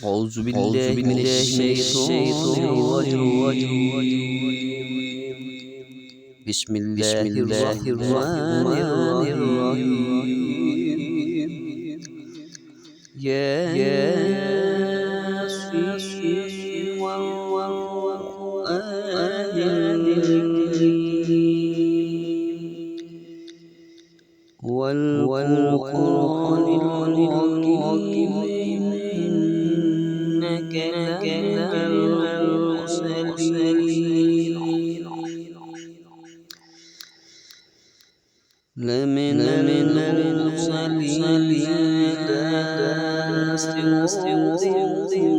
أعوذ بالله من الشيطان الرجيم. بسم الله الرحمن الرحيم. ياسين والقرآن الكريم والقرآن الحكيم إنك لمن المرسلين على صراط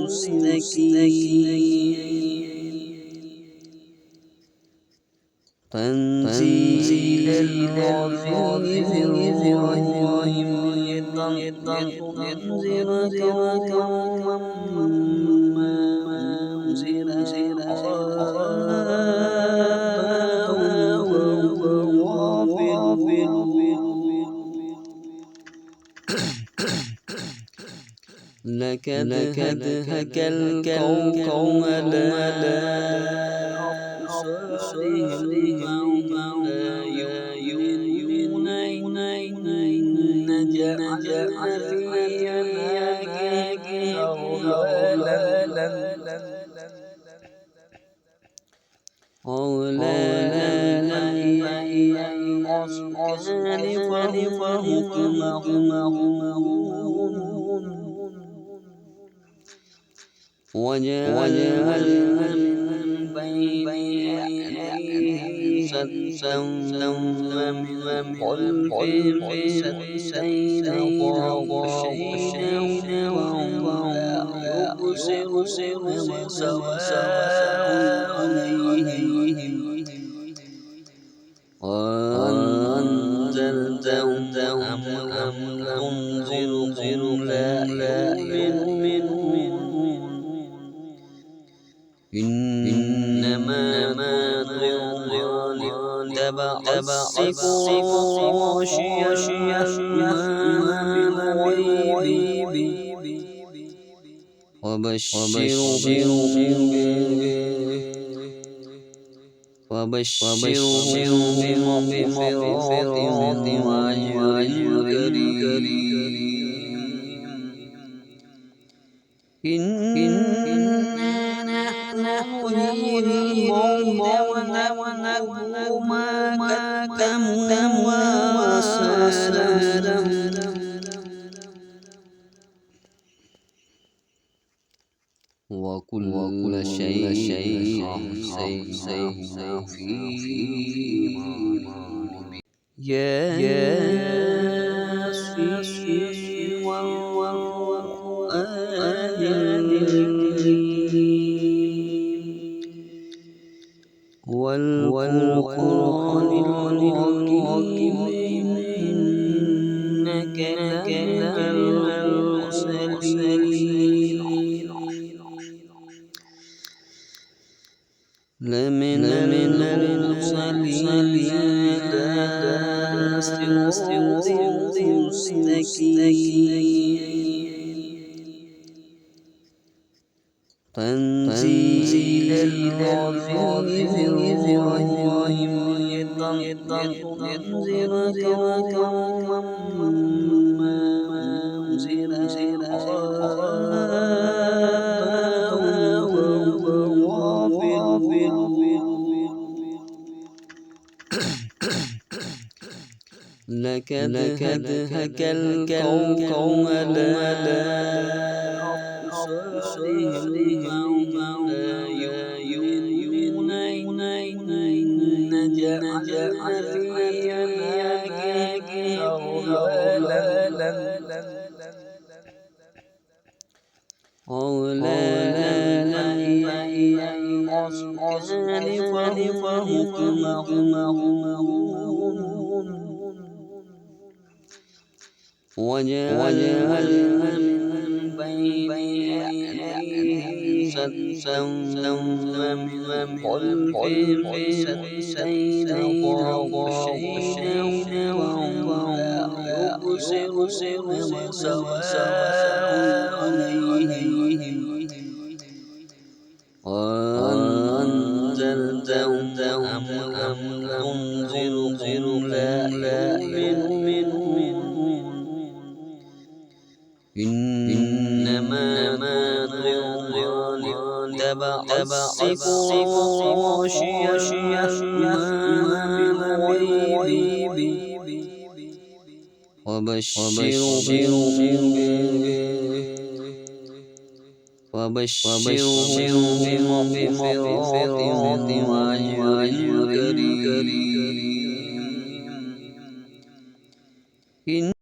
مستقيم تنزيل العزيز الرحيم لتنذر قوما ما أنزل آباؤهم لقد هك القوم على أبصارهم فهم لا يؤمنون إنا جعلنا في أعناقهم أغلالا فهي الأذقان فهم مقمحون وجعلنا من بين أيديهم سدا ومن خلفهم سدا وغشيناهم فهم لا يبصرون سواء عليهم أنذرتهم أم تنذرهم لا يؤمنون إنما ننذر لتتبع السحر وغشينا الغيب وبشرهم بمغفرة وأجر كريم إنا نحن نحيي الموتى ونكتب ما قدموا وآثارهم وكل شيء أحصيناه في إمام مبين ياسين والقرآن الكريم والقرآن الحكيم إنك لمن المرسلين على صراط مستقيم تنزيل العزيز الرحيم لتنذر قوما ما أنزل لقد هك القوم على أبصارهم فهم لا يؤمنون إنا جعلنا في أعناقهم أغلالا فهي الأذقان فهم مقمحون وجعلنا من بين أيديهم سدا ومن خلفهم سدا وغشيناهم فهم لا يبصرون سواء عليهم تنذرهم لا يؤمنون إنما تنذر من اتبع الذكر وخشي الرحمن بالغيب وبشرهم بمغفرة وأجر كريم.